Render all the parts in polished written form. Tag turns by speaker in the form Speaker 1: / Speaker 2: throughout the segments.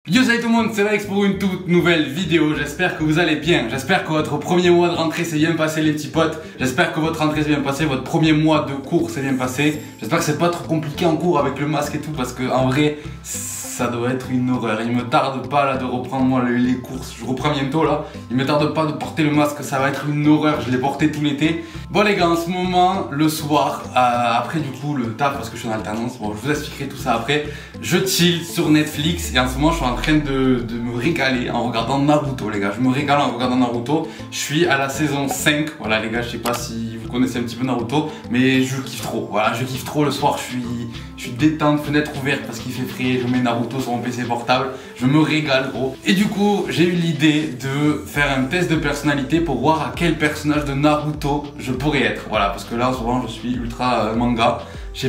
Speaker 1: Yo salut tout le monde, c'est Alex pour une toute nouvelle vidéo. J'espère que vous allez bien, j'espère que votre premier mois de rentrée s'est bien passé les petits potes. J'espère que votre rentrée s'est bien passée, votre premier mois de cours s'est bien passé. J'espère que c'est pas trop compliqué en cours avec le masque et tout, parce que en vrai ça doit être une horreur. Il me tarde pas là de reprendre moi les courses, je reprends bientôt là. Il me tarde pas de porter le masque, ça va être une horreur, je l'ai porté tout l'été. Bon les gars, en ce moment, le soir, après du coup le taf, parce que je suis en alternance, bon je vous expliquerai tout ça après. Je chill sur Netflix et en ce moment je suis en train de me régaler en regardant Naruto les gars. Je me régale en regardant Naruto. Je suis à la saison 5, voilà les gars, je sais pas si vous connaissez un petit peu Naruto, mais je kiffe trop, voilà, je kiffe trop. Le soir je suis détente, fenêtre ouverte parce qu'il fait frais, je mets Naruto sur mon PC portable, je me régale gros. Et du coup j'ai eu l'idée de faire un test de personnalité pour voir à quel personnage de Naruto je pourrais être, voilà, parce que là souvent je suis ultra manga. Je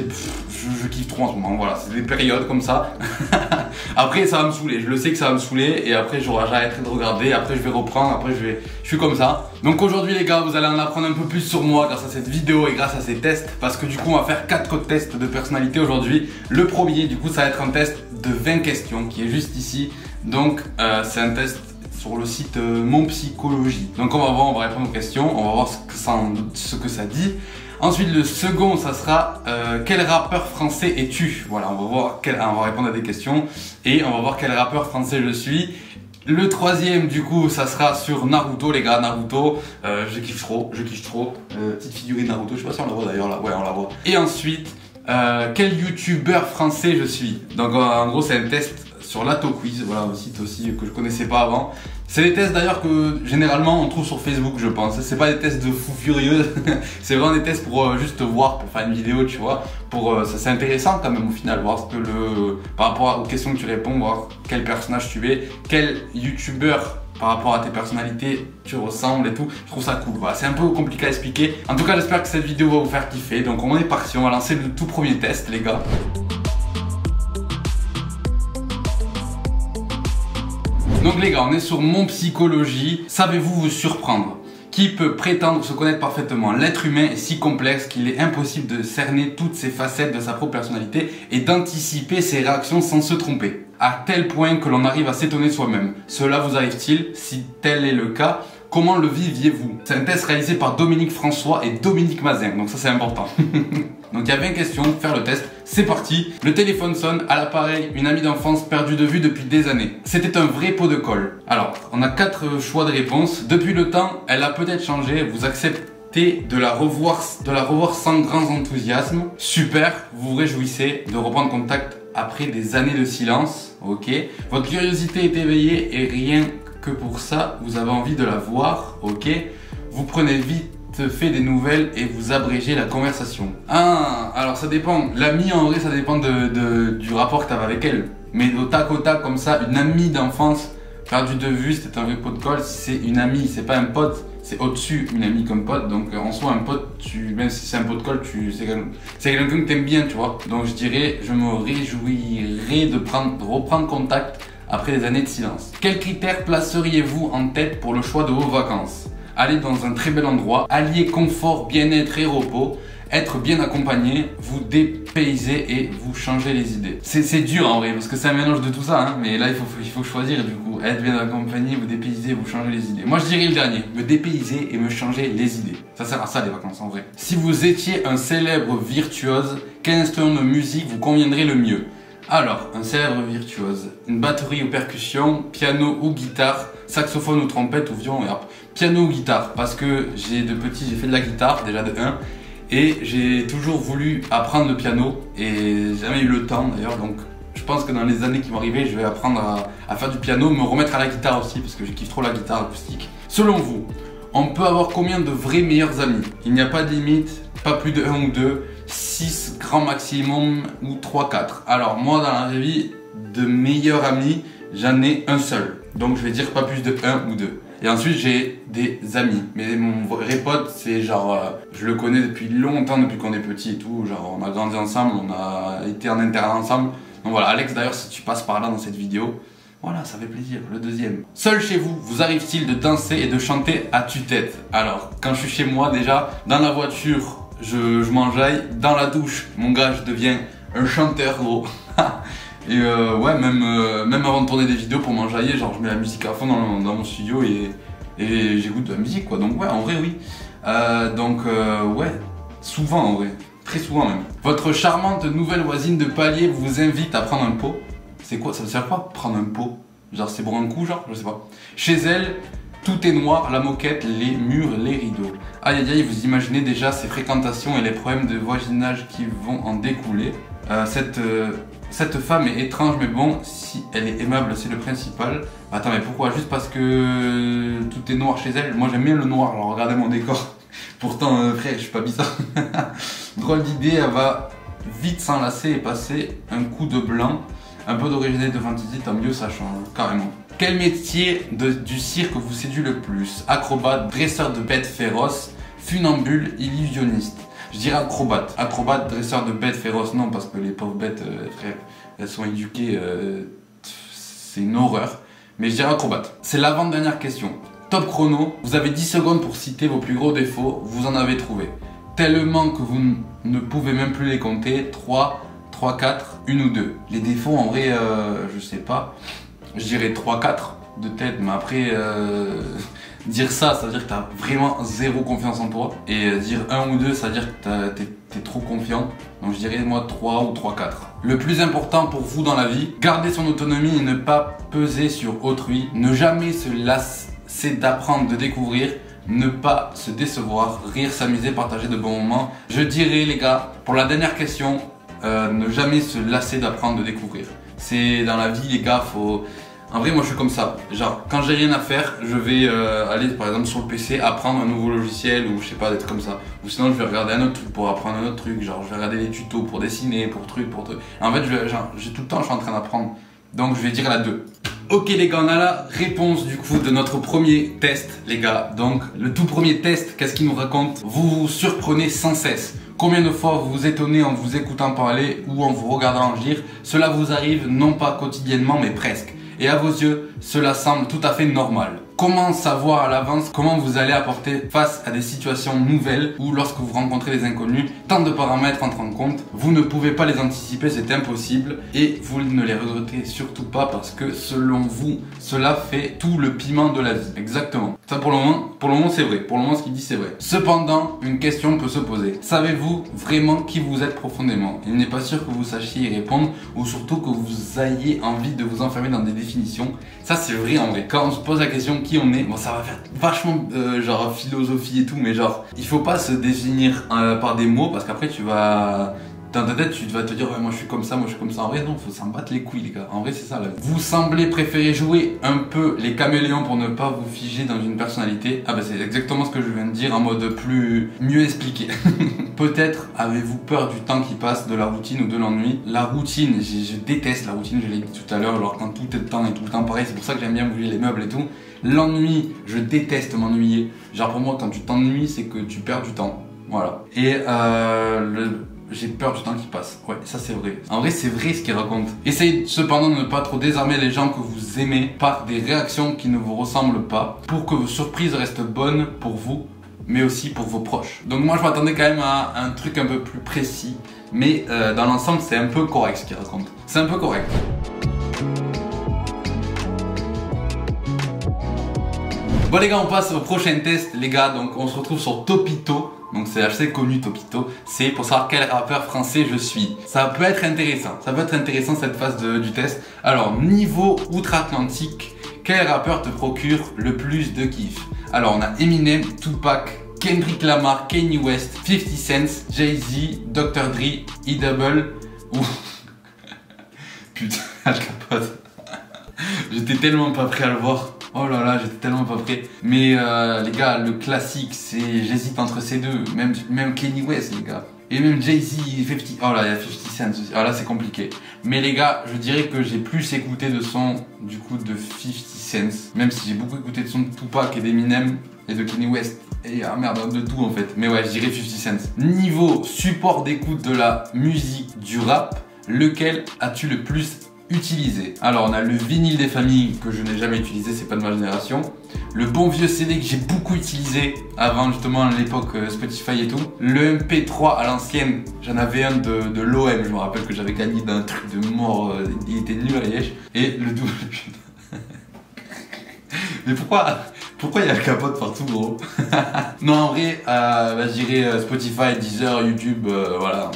Speaker 1: kiffe trop en ce moment, voilà, c'est des périodes comme ça. Après ça va me saouler, je le sais que ça va me saouler. Et après j'arrêterai de regarder, après je vais reprendre, après je suis comme ça. Donc aujourd'hui les gars, vous allez en apprendre un peu plus sur moi grâce à cette vidéo et grâce à ces tests. Parce que du coup on va faire 4 tests de personnalité aujourd'hui. Le premier du coup ça va être un test de 20 questions qui est juste ici. Donc c'est un test sur le site Mon Psychologie. Donc on va voir, on va répondre aux questions, on va voir ce que ça dit. Ensuite, le second, ça sera quel rappeur français es-tu? Voilà, on va répondre à des questions et on va voir quel rappeur français je suis. Le troisième, du coup, ça sera sur Naruto, les gars. Naruto, je kiffe trop. Petite figurine Naruto, je sais pas si on la voit d'ailleurs là. Ouais, on la voit. Et ensuite, quel youtubeur français je suis? Donc, en gros, c'est un test sur l'AutoQuiz, voilà, un site aussi que je connaissais pas avant. C'est des tests d'ailleurs que généralement on trouve sur Facebook, je pense. C'est pas des tests de fou furieux, c'est vraiment des tests pour juste voir, pour faire une vidéo, tu vois. Ça c'est intéressant quand même au final, voir ce que par rapport aux questions que tu réponds, voir quel personnage tu es, quel youtubeur par rapport à tes personnalités tu ressembles et tout. Je trouve ça cool, voilà. C'est un peu compliqué à expliquer. En tout cas, j'espère que cette vidéo va vous faire kiffer. Donc on est parti, on va lancer le tout premier test, les gars. Donc les gars, on est sur Mon Psychologie. Savez-vous vous surprendre? Qui peut prétendre se connaître parfaitement? L'être humain est si complexe qu'il est impossible de cerner toutes ses facettes de sa propre personnalité et d'anticiper ses réactions sans se tromper. À tel point que l'on arrive à s'étonner soi-même. Cela vous arrive-t-il? Si tel est le cas, comment le viviez-vous? C'est un test réalisé par Dominique François et Dominique Mazin, donc ça c'est important. Donc il y a 20 questions, faire le test, c'est parti. Le téléphone sonne, à l'appareil, une amie d'enfance perdue de vue depuis des années. C'était un vrai pot de colle. Alors, on a 4 choix de réponse. Depuis le temps, elle a peut-être changé, vous acceptez de la revoir sans grand enthousiasme. Super, vous vous réjouissez de reprendre contact après des années de silence. Ok. Votre curiosité est éveillée et rien que pour ça, vous avez envie de la voir. Ok. Vous prenez vite fait des nouvelles et vous abrégez la conversation. Ah, alors ça dépend. L'amie en vrai ça dépend du rapport que tu avais avec elle. Mais au tac comme ça, une amie d'enfance perdue de vue, c'était un vrai pot de colle. Si c'est une amie, c'est pas un pote, c'est au-dessus une amie comme pote. Donc en soi un pote, même si c'est un pot de colle, c'est quelqu'un que t'aimes bien, tu vois. Donc je dirais, je me réjouirais de reprendre contact après des années de silence. Quels critères placeriez-vous en tête pour le choix de vos vacances? Aller dans un très bel endroit, allier confort, bien-être et repos, être bien accompagné, vous dépayser et vous changer les idées. C'est dur en vrai parce que c'est un mélange de tout ça, hein, mais là il faut choisir du coup. Être bien accompagné, vous dépayser, vous changer les idées. Moi je dirais le dernier, me dépayser et me changer les idées. Ça sert à ça les vacances en vrai. Si vous étiez un célèbre virtuose, quel instrument de musique vous conviendrait le mieux? Alors, un célèbre virtuose, une batterie ou percussion, piano ou guitare, saxophone ou trompette ou violon et harpe. Piano ou guitare, parce que de petit j'ai fait de la guitare, déjà de 1, et j'ai toujours voulu apprendre le piano, et jamais eu le temps d'ailleurs, donc je pense que dans les années qui vont arriver, je vais apprendre à faire du piano, me remettre à la guitare aussi, parce que je kiffe trop la guitare acoustique. Selon vous, on peut avoir combien de vrais meilleurs amis? Il n'y a pas de limite, pas plus de 1 ou 2, 6 grand maximum ou 3-4. Alors moi dans la vie, de meilleurs amis, j'en ai un seul. Donc je vais dire pas plus de 1 ou 2. Et ensuite j'ai des amis. Mais mon vrai pote, c'est genre, je le connais depuis longtemps, depuis qu'on est petit et tout. Genre on a grandi ensemble, on a été en internat ensemble. Donc voilà, Alex d'ailleurs si tu passes par là dans cette vidéo, voilà, ça fait plaisir. Le deuxième. Seul chez vous, vous arrive-t-il de danser et de chanter à tue-tête? Alors, quand je suis chez moi déjà, dans la voiture, je m'enjaille. Dans la douche, mon gars, je deviens un chanteur gros. Et ouais, même avant de tourner des vidéos pour m'enjailler, genre je mets la musique à fond dans mon studio et j'écoute de la musique quoi. Donc ouais, en vrai oui. Ouais, souvent en vrai, très souvent même. Votre charmante nouvelle voisine de palier vous invite à prendre un pot. C'est quoi? Ça veut dire quoi prendre un pot? Genre c'est pour un coup genre? Je sais pas. Chez elle, tout est noir, la moquette, les murs, les rideaux. Aïe aïe aïe, vous imaginez déjà ces fréquentations et les problèmes de voisinage qui vont en découler. Cette femme est étrange, mais bon, si elle est aimable, c'est le principal. Attends, mais pourquoi? Juste parce que tout est noir chez elle? Moi j'aime bien le noir, alors regardez mon décor. Pourtant, frère, je suis pas bizarre. Drôle d'idée, elle va vite s'enlacer et passer un coup de blanc. Un peu d'originalité de fantaisie, tant mieux, ça change, carrément. Quel métier du cirque vous séduit le plus? Acrobate, dresseur de bêtes féroces, funambule, illusionniste. Je dirais acrobate. Acrobate, dresseur de bêtes féroces, non, parce que les pauvres bêtes, frère, elles sont éduquées, c'est une horreur. Mais je dirais acrobate. C'est l'avant-dernière question. Top chrono, vous avez 10 secondes pour citer vos plus gros défauts, vous en avez trouvé. Tellement que vous ne pouvez même plus les compter. 3, 4, 1 ou 2. Les défauts, en vrai, je sais pas. Je dirais 3, 4 de tête, mais après, dire ça veut dire que tu as vraiment zéro confiance en toi. Et dire 1 ou 2, ça veut dire que t'es trop confiant. Donc je dirais moi 3 ou 3, 4. Le plus important pour vous dans la vie, garder son autonomie et ne pas peser sur autrui. Ne jamais se lasser d'apprendre, de découvrir. Ne pas se décevoir, rire, s'amuser, partager de bons moments. Je dirais les gars, pour la dernière question, ne jamais se lasser d'apprendre, de découvrir. C'est dans la vie les gars, faut... En vrai moi je suis comme ça, genre quand j'ai rien à faire, je vais aller par exemple sur le PC apprendre un nouveau logiciel ou je sais pas, d'être comme ça. Ou sinon je vais regarder un autre truc pour apprendre un autre truc, genre je vais regarder des tutos pour dessiner, pour truc. En fait j'ai tout le temps je suis en train d'apprendre, donc je vais dire la 2. Ok les gars, on a la réponse du coup de notre premier test les gars. Donc le tout premier test, qu'est-ce qu'il nous raconte? Vous vous surprenez sans cesse. Combien de fois vous vous étonnez en vous écoutant parler ou en vous regardant agir? Cela vous arrive non pas quotidiennement mais presque. Et à vos yeux, cela semble tout à fait normal. Comment savoir à l'avance comment vous allez apporter face à des situations nouvelles ou lorsque vous rencontrez des inconnus? Tant de paramètres entrent en compte, vous ne pouvez pas les anticiper, c'est impossible et vous ne les regrettez surtout pas parce que selon vous, cela fait tout le piment de la vie. Exactement. Ça pour le moment c'est vrai. Pour le moment ce qu'il dit c'est vrai. Cependant, une question peut se poser. Savez-vous vraiment qui vous êtes profondément? Il n'est pas sûr que vous sachiez y répondre ou surtout que vous ayez envie de vous enfermer dans des définitions. Ça c'est vrai en vrai. Quand on se pose la question qui on est, bon ça va faire vachement genre philosophie et tout, mais genre il faut pas se définir par des mots parce qu'après tu vas dans ta tête tu vas te dire ouais moi je suis comme ça, moi je suis comme ça. En vrai non, faut s'en battre les couilles les gars. En vrai c'est ça là. Vous semblez préférer jouer un peu les caméléons pour ne pas vous figer dans une personnalité. Ah bah c'est exactement ce que je viens de dire en mode mieux expliqué. Peut-être avez-vous peur du temps qui passe, de la routine ou de l'ennui. La routine, je déteste la routine, je l'ai dit tout à l'heure, alors quand tout est temps et tout le temps pareil, c'est pour ça que j'aime bien bouger les meubles et tout. L'ennui, je déteste m'ennuyer. Genre pour moi quand tu t'ennuies c'est que tu perds du temps. Voilà. Et j'ai peur du temps qui passe. Ouais, ça c'est vrai. En vrai, c'est vrai ce qu'il raconte. Essayez cependant de ne pas trop désarmer les gens que vous aimez par des réactions qui ne vous ressemblent pas pour que vos surprises restent bonnes pour vous, mais aussi pour vos proches. Donc moi, je m'attendais quand même à un truc un peu plus précis, mais dans l'ensemble, c'est un peu correct ce qu'il raconte. C'est un peu correct. Bon les gars, on passe au prochain test les gars. Donc on se retrouve sur Topito. Donc c'est assez connu Topito. C'est pour savoir quel rappeur français je suis. Ça peut être intéressant. Ça peut être intéressant cette phase du test. Alors niveau outre-Atlantique, quel rappeur te procure le plus de kiff? Alors on a Eminem, Tupac, Kendrick Lamar, Kanye West, 50 Cent, Jay-Z, Dr. Dre, E-Double ou... Putain, Al Capote. J'étais tellement pas prêt à le voir. Oh là là, j'étais tellement pas prêt. Mais les gars, le classique, c'est... J'hésite entre ces deux. Même Kanye West, les gars. Et même Jay-Z, 50... Oh là, il y a 50 Cent aussi. Oh là, c'est compliqué. Mais les gars, je dirais que j'ai plus écouté de sons, du coup, de 50 Cent. Même si j'ai beaucoup écouté de sons de Tupac et d'Eminem et de Kanye West. Et ah merde, de tout en fait. Mais ouais, je dirais 50 Cent. Niveau support d'écoute de la musique, du rap, lequel as-tu le plus utiliser. Alors on a le vinyle des familles que je n'ai jamais utilisé, c'est pas de ma génération. Le bon vieux CD que j'ai beaucoup utilisé avant justement l'époque Spotify et tout. Le MP3 à l'ancienne, j'en avais un de l'OM, je me rappelle que j'avais gagné d'un truc de mort, il était nul à liège. Et le double... Mais pourquoi il y a le capote partout, gros? Non, en vrai, je dirais Spotify, Deezer, YouTube, voilà,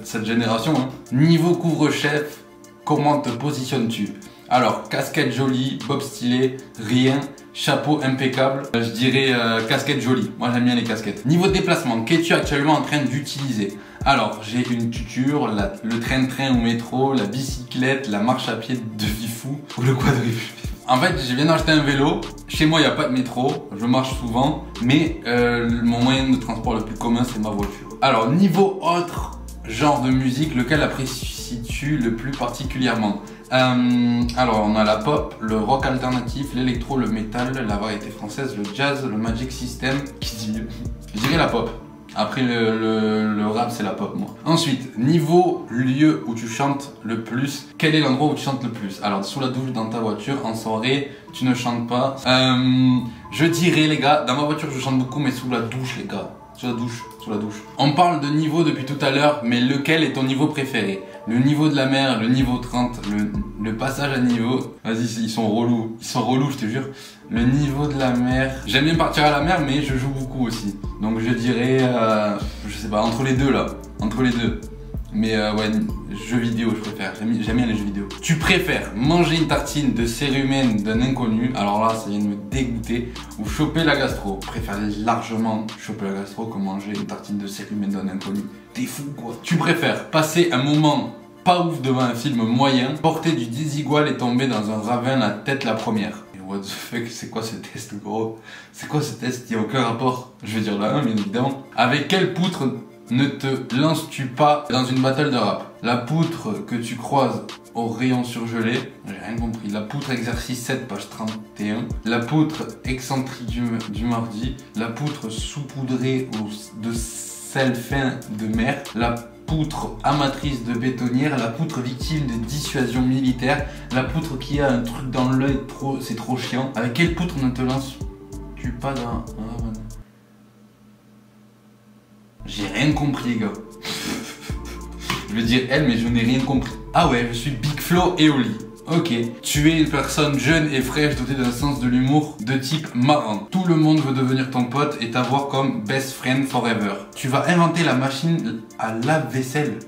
Speaker 1: cette génération. Hein. Niveau couvre-chef, comment te positionnes-tu? Alors, casquette jolie, bob stylé, rien, chapeau impeccable. Je dirais casquette jolie. Moi, j'aime bien les casquettes. Niveau déplacement, qu'es-tu actuellement en train d'utiliser? Alors, j'ai une tuture, le train-train au métro, la bicyclette, la marche à pied de Vifou ou le quadripède. En fait, je viens d'acheter un vélo. Chez moi, il n'y a pas de métro. Je marche souvent. Mais mon moyen de transport le plus commun, c'est ma voiture. Alors, niveau autre genre de musique, lequel apprécies-tu le plus particulièrement? Alors, on a la pop, le rock alternatif, l'électro, le métal, la variété française, le jazz, le Magic System. Qui dit mieux? Je dirais la pop. Après le rap, c'est la pop, moi. Ensuite, niveau lieu où tu chantes le plus, quel est l'endroit où tu chantes le plus? Alors, sous la douche, dans ta voiture, en soirée, tu ne chantes pas. Je dirais, les gars, dans ma voiture, je chante beaucoup, mais sous la douche, les gars. Sous la douche. On parle de niveau depuis tout à l'heure, mais lequel est ton niveau préféré? Le niveau de la mer, le niveau 30, le passage à niveau. Vas-y, ils sont relous. Ils sont relous, je te jure. Le niveau de la mer. J'aime bien partir à la mer, mais je joue beaucoup aussi. Donc je dirais, je sais pas, entre les deux là. Entre les deux. Mais ouais, jeux vidéo, je préfère. J'aime bien les jeux vidéo. Tu préfères manger une tartine de cérumen d'un inconnu, alors là, ça vient de me dégoûter, ou choper la gastro? Je préfère largement choper la gastro que manger une tartine de cérumen d'un inconnu. T'es fou, quoi. Tu préfères passer un moment pas ouf devant un film moyen, porter du désigual et tomber dans un ravin la tête la première? What the fuck, c'est quoi ce test, gros? C'est quoi ce test? Il n'y a aucun rapport. Je vais dire la 1, bien évidemment. Avec quelle poutre ne te lances-tu pas dans une battle de rap? La poutre que tu croises au rayon surgelé, j'ai rien compris. La poutre exercice 7, page 31. La poutre excentrique du mardi. La poutre saupoudrée de sel fin de mer. La poutre amatrice de bétonnière. La poutre victime de dissuasion militaire. La poutre qui a un truc dans l'œil, c'est trop chiant. Avec quelle poutre ne te lances-tu pas dans... J'ai rien compris, les gars. Je vais dire elle, mais je n'ai rien compris. Ah ouais, je suis Big Flo et Oli. Ok. Tu es une personne jeune et fraîche dotée d'un sens de l'humour de type marrant. Tout le monde veut devenir ton pote et t'avoir comme best friend forever. Tu vas inventer la machine à lave-vaisselle.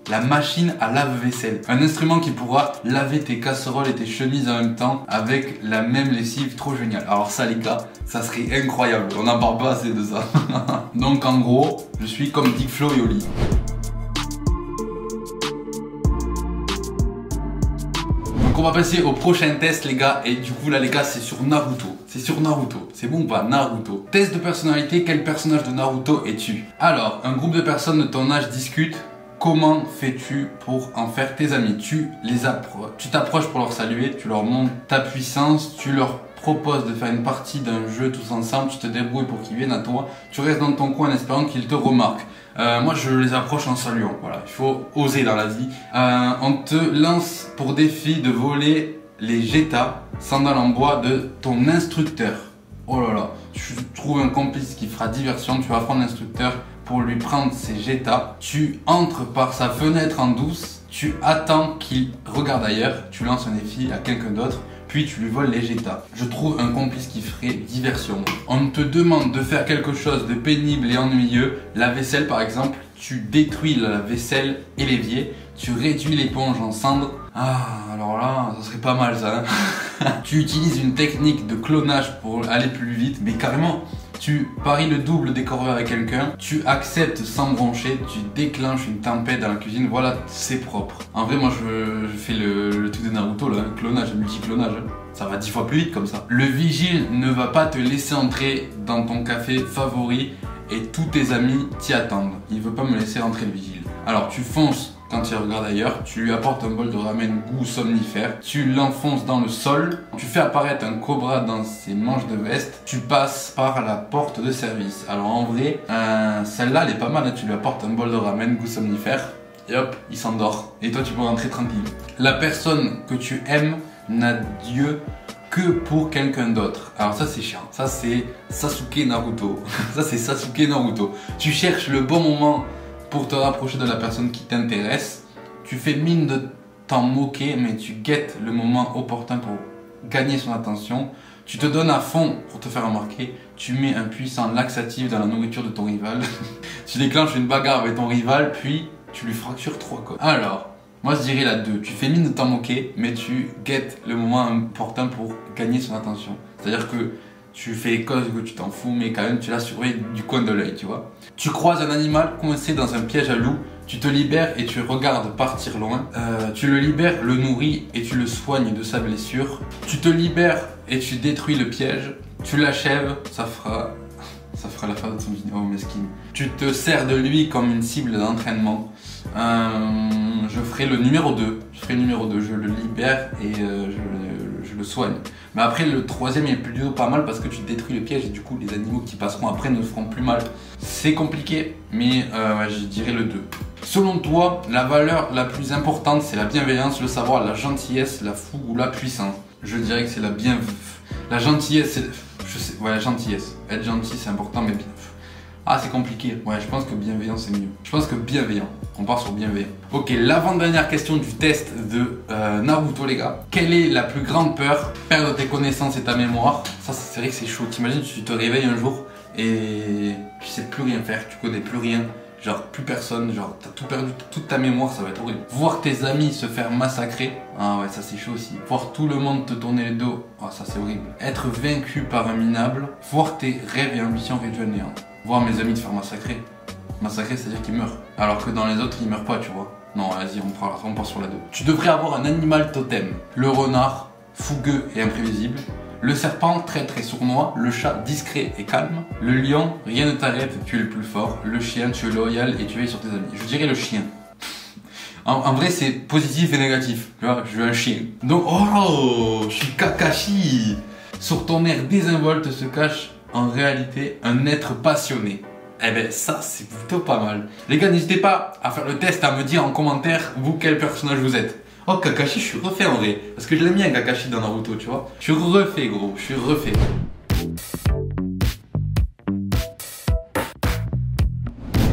Speaker 1: La machine à lave-vaisselle. Un instrument qui pourra laver tes casseroles et tes chemises en même temps avec la même lessive. Trop génial. Alors ça, les gars, ça serait incroyable. On n'en parle pas assez de ça. Donc en gros, je suis comme Big Flo et Oli. Donc on va passer au prochain test, les gars. Et du coup là, les gars, c'est sur Naruto. C'est sur Naruto. C'est bon ou pas? Naruto. Test de personnalité. Quel personnage de Naruto es-tu? Alors, un groupe de personnes de ton âge discute. Comment fais-tu pour en faire tes amis? Tu t'approches pour leur saluer, tu leur montres ta puissance, tu leur proposes de faire une partie d'un jeu tous ensemble, tu te débrouilles pour qu'ils viennent à toi, tu restes dans ton coin en espérant qu'ils te remarquent. Moi je les approche en saluant, voilà, il faut oser dans la vie. On te lance pour défi de voler les Jetta, sandales en bois de ton instructeur. Oh là là, tu trouves un complice qui fera diversion, tu vas prendre l'instructeur pour lui prendre ses Jetta. Tu entres par sa fenêtre en douce, tu attends qu'il regarde ailleurs, tu lances un défi à quelqu'un d'autre, puis tu lui voles les Jetta. Je trouve un complice qui ferait diversion. On te demande de faire quelque chose de pénible et ennuyeux, la vaisselle par exemple, tu détruis la vaisselle et l'évier, tu réduis l'éponge en cendres. Ah, alors là, ça serait pas mal ça. Hein. Tu utilises une technique de clonage pour aller plus vite, mais carrément. Tu paries le double des corvées avec quelqu'un, tu acceptes sans broncher, tu déclenches une tempête dans la cuisine, voilà, c'est propre. En vrai, moi je fais le truc de Naruto, là, clonage, multi-clonage. Ça va 10 fois plus vite comme ça. Le vigile ne va pas te laisser entrer dans ton café favori et tous tes amis t'y attendent. Il veut pas me laisser entrer, le vigile. Alors tu fonces quand il regarde ailleurs, tu lui apportes un bol de ramen goût somnifère, tu l'enfonces dans le sol, tu fais apparaître un cobra dans ses manches de veste, tu passes par la porte de service. Alors en vrai, celle-là elle est pas mal, hein. Tu lui apportes un bol de ramen goût somnifère, et hop, il s'endort. Et toi, tu peux rentrer tranquille. La personne que tu aimes n'a Dieu que pour quelqu'un d'autre. Alors ça, c'est chiant. Ça, c'est Sasuke Naruto. Ça, c'est Sasuke Naruto. Tu cherches le bon moment pour te rapprocher de la personne qui t'intéresse. Tu fais mine de t'en moquer, mais tu guettes le moment opportun pour gagner son attention. Tu te donnes à fond pour te faire remarquer. Tu mets un puissant laxatif dans la nourriture de ton rival. Tu déclenches une bagarre avec ton rival, puis tu lui fractures 3 côtes. Alors, moi je dirais la 2. Tu fais mine de t'en moquer, mais tu guettes le moment important pour gagner son attention. C'est-à-dire que tu fais cause que tu t'en fous, mais quand même tu la surveilles du coin de l'œil, tu vois. Tu croises un animal coincé dans un piège à loup. Tu te libères et tu regardes partir loin. Tu le libères, le nourris et tu le soignes de sa blessure. Tu te libères et tu détruis le piège. Tu l'achèves, ça fera la fin de son vidéo, mesquine. Tu te sers de lui comme une cible d'entraînement. Je ferai le numéro 2. Je le libère et je le soigne. Mais après, le 3e est plutôt pas mal parce que tu détruis le piège et du coup, les animaux qui passeront après ne feront plus mal. C'est compliqué, mais je dirais le 2. Selon toi, la valeur la plus importante, c'est la bienveillance, le savoir, la gentillesse, la fougue ou la puissance? Je dirais que c'est la gentillesse, la gentillesse. Être gentil, c'est important, mais bien. Ah, c'est compliqué. Ouais, je pense que bienveillant, c'est mieux. Je pense que bienveillant. On part sur bienveillant. Ok, l'avant-dernière question du test de Naruto, les gars. Quelle est la plus grande peur? Perdre tes connaissances et ta mémoire. Ça, c'est vrai que c'est chaud. T'imagines, tu te réveilles un jour et tu sais plus rien faire, tu connais plus rien. Genre plus personne, genre t'as tout perdu, toute ta mémoire, ça va être horrible. Voir tes amis se faire massacrer, ah ouais, ça c'est chaud aussi. Voir tout le monde te tourner le dos, ah ça c'est horrible. Être vaincu par un minable, voir tes rêves et ambitions réduits à néant. Voir mes amis te faire massacrer. Massacrer, c'est-à-dire qu'ils meurent. Alors que dans les autres, ils meurent pas, tu vois. Non, vas-y, on part sur la 2. Tu devrais avoir un animal totem. Le renard, fougueux et imprévisible. Le serpent, très très sournois. Le chat, discret et calme. Le lion, rien ne t'arrête, tu es le plus fort. Le chien, tu es loyal et tu veilles sur tes amis. Je dirais le chien. En vrai, c'est positif et négatif. Tu vois, je veux un chien. Donc, oh, je suis Kakashi. Sur ton air désinvolte se cache en réalité un être passionné. Eh ben ça c'est plutôt pas mal. Les gars, n'hésitez pas à faire le test, à me dire en commentaire vous quel personnage vous êtes. Oh, Kakashi, je suis refait en vrai. Parce que je l'aime bien Kakashi dans Naruto, tu vois. Je suis refait gros, je suis refait.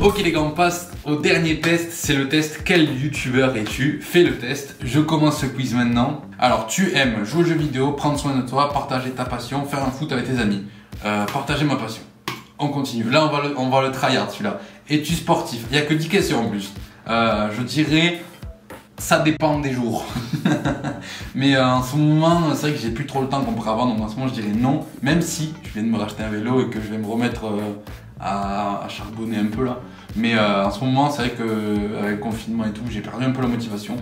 Speaker 1: Ok les gars, on passe au dernier test, c'est le test quel youtubeur es-tu? Fais le test, je commence ce quiz maintenant. Alors tu aimes jouer aux jeux vidéo, prendre soin de toi, partager ta passion, faire un foot avec tes amis. Partager ma passion. On continue, là on va le tryhard celui-là. Es-tu sportif? Il n'y a que 10 questions en plus. Je dirais, ça dépend des jours. Mais en ce moment, c'est vrai que j'ai plus trop le temps comparé avant, donc en ce moment je dirais non. Même si je viens de me racheter un vélo et que je vais me remettre à charbonner un peu là. Mais en ce moment, c'est vrai que avec le confinement et tout, j'ai perdu un peu la motivation.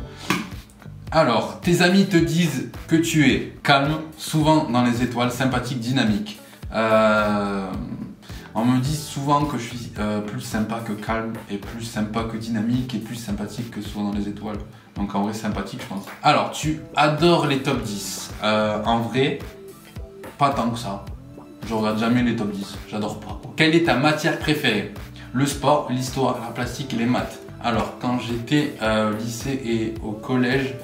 Speaker 1: Alors, tes amis te disent que tu es calme, souvent dans les étoiles, sympathique, dynamique. On me dit souvent que je suis plus sympa que calme et plus sympa que dynamique et plus sympathique que souvent dans les étoiles. Donc en vrai sympathique je pense. Alors tu adores les top 10. En vrai, pas tant que ça. Je regarde jamais les top 10, j'adore pas. Quelle est ta matière préférée? Le sport, l'histoire, la plastique et les maths. Alors quand j'étais au lycée et au collège,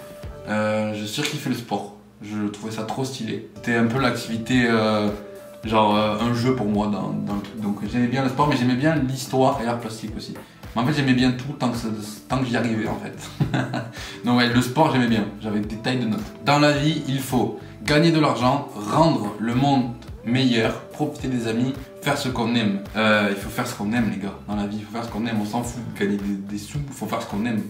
Speaker 1: je surkiffais le sport. Je trouvais ça trop stylé. C'était un peu l'activité... genre un jeu pour moi dans le truc. Donc j'aimais bien le sport, mais j'aimais bien l'histoire et l'art plastique aussi. Mais en fait j'aimais bien tout tant que j'y arrivais en fait. Donc ouais, le sport j'aimais bien, j'avais des tailles de notes. Dans la vie, il faut gagner de l'argent, rendre le monde meilleur, profiter des amis, faire ce qu'on aime. Il faut faire ce qu'on aime les gars, dans la vie, il faut faire ce qu'on aime, on s'en fout de gagner des sous, il faut faire ce qu'on aime.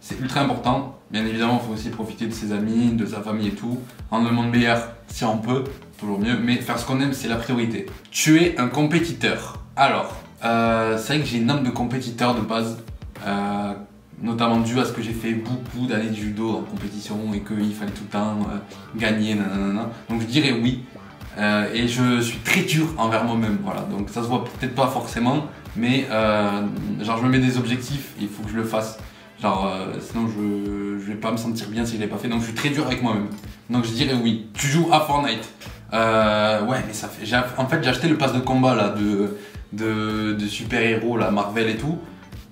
Speaker 1: C'est ultra important, bien évidemment il faut aussi profiter de ses amis, de sa famille et tout, rendre le monde meilleur si on peut, toujours mieux, mais faire ce qu'on aime c'est la priorité. Tu es un compétiteur. Alors, c'est vrai que j'ai une âme de compétiteur de base, notamment dû à ce que j'ai fait beaucoup d'années de judo en compétition et qu'il fallait tout le temps gagner, nanana. Donc je dirais oui. Et je suis très dur envers moi-même, voilà. Donc ça se voit peut-être pas forcément, mais genre je me mets des objectifs et il faut que je le fasse. Genre sinon je vais pas me sentir bien si je l'ai pas fait. Donc je suis très dur avec moi-même. Donc je dirais oui. Tu joues à Fortnite. Ouais, mais ça fait. En fait j'ai acheté le pass de combat là de super-héros, là, Marvel et tout.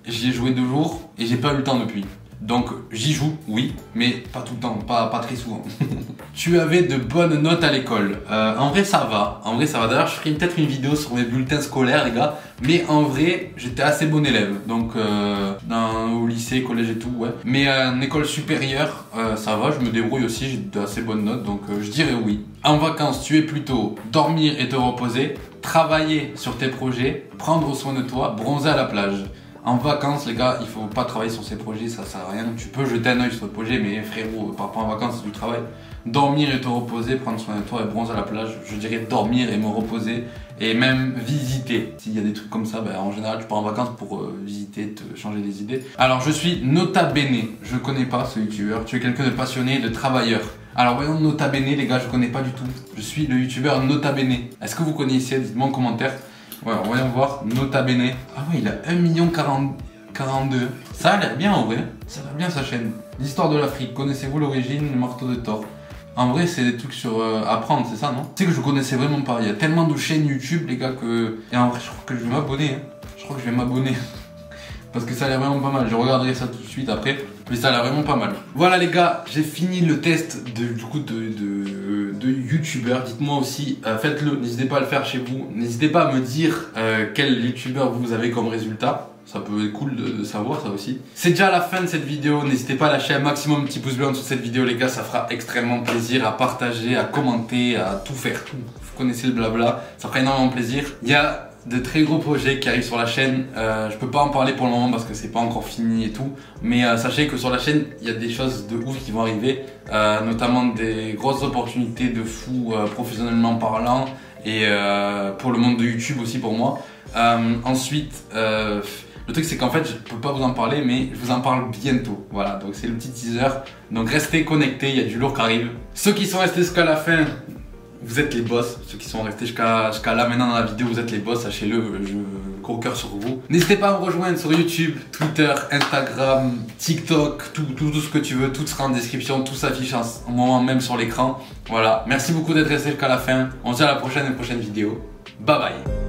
Speaker 1: j'y ai joué 2 jours et j'ai pas eu le temps depuis. Donc j'y joue, oui, mais pas tout le temps, pas très souvent. Tu avais de bonnes notes à l'école. En vrai ça va, D'ailleurs je ferai peut-être une vidéo sur mes bulletins scolaires les gars. Mais en vrai j'étais assez bon élève. Donc au lycée, collège et tout, ouais. Mais en école supérieure, ça va, je me débrouille aussi, j'ai d'assez bonnes notes. Donc je dirais oui. En vacances tu es plutôt dormir et te reposer, travailler sur tes projets, prendre soin de toi, bronzer à la plage. En vacances, les gars, il faut pas travailler sur ces projets, ça sert à rien. Tu peux jeter un oeil sur le projet, mais frérot, par rapport en vacances, c'est du travail. Dormir et te reposer, prendre soin de toi et bronzer à la plage. Je dirais dormir et me reposer et même visiter. S'il y a des trucs comme ça, en général, tu pars en vacances pour visiter, te changer les idées. Alors, je suis Nota Bene. Je connais pas ce youtubeur. Tu es quelqu'un de passionné, de travailleur. Alors, voyons Nota Bene, les gars, je connais pas du tout. Je suis le youtubeur Nota Bene. Est-ce que vous connaissez? Dites-moi en commentaire. Ouais, voyons voir, Nota Bene. Ah ouais, il a 1,42 million. Ça a l'air bien en vrai. Ça a l'air bien sa chaîne. L'histoire de l'Afrique. Connaissez-vous l'origine, le marteau de Thor? En vrai, c'est des trucs sur apprendre, c'est ça, non? Tu sais que je connaissais vraiment pas. Il y a tellement de chaînes YouTube, les gars, que... Et en vrai, je crois que je vais m'abonner. Je crois que je vais m'abonner. Parce que ça a l'air vraiment pas mal. Je regarderai ça tout de suite après. Mais ça a l'air vraiment pas mal. Voilà les gars, j'ai fini le test de youtubeur. Dites-moi aussi, faites-le. N'hésitez pas à le faire chez vous. N'hésitez pas à me dire quel youtubeur vous avez comme résultat. Ça peut être cool de savoir ça aussi. C'est déjà la fin de cette vidéo. N'hésitez pas à lâcher un maximum de petits pouces bleus en dessous de cette vidéo les gars. Ça fera extrêmement plaisir à partager, à commenter, à tout faire. Tout. Vous connaissez le blabla. Ça fera énormément plaisir. Il y a de très gros projets qui arrivent sur la chaîne. Je peux pas en parler pour le moment parce que c'est pas encore fini et tout. Mais sachez que sur la chaîne, il y a des choses de ouf qui vont arriver. Notamment des grosses opportunités de fou professionnellement parlant. Et pour le monde de YouTube aussi pour moi. Ensuite... le truc c'est qu'en fait je peux pas vous en parler mais je vous en parle bientôt. Voilà, donc c'est le petit teaser. Donc restez connectés, il y a du lourd qui arrive. Ceux qui sont restés jusqu'à la fin, vous êtes les boss. Ceux qui sont restés jusqu'à là maintenant dans la vidéo, vous êtes les boss, sachez-le, gros cœur sur vous. N'hésitez pas à me rejoindre sur YouTube, Twitter, Instagram, TikTok, tout ce que tu veux, tout sera en description, tout s'affiche en moment même sur l'écran. Voilà, merci beaucoup d'être resté jusqu'à la fin. On se dit à la prochaine vidéo. Bye bye.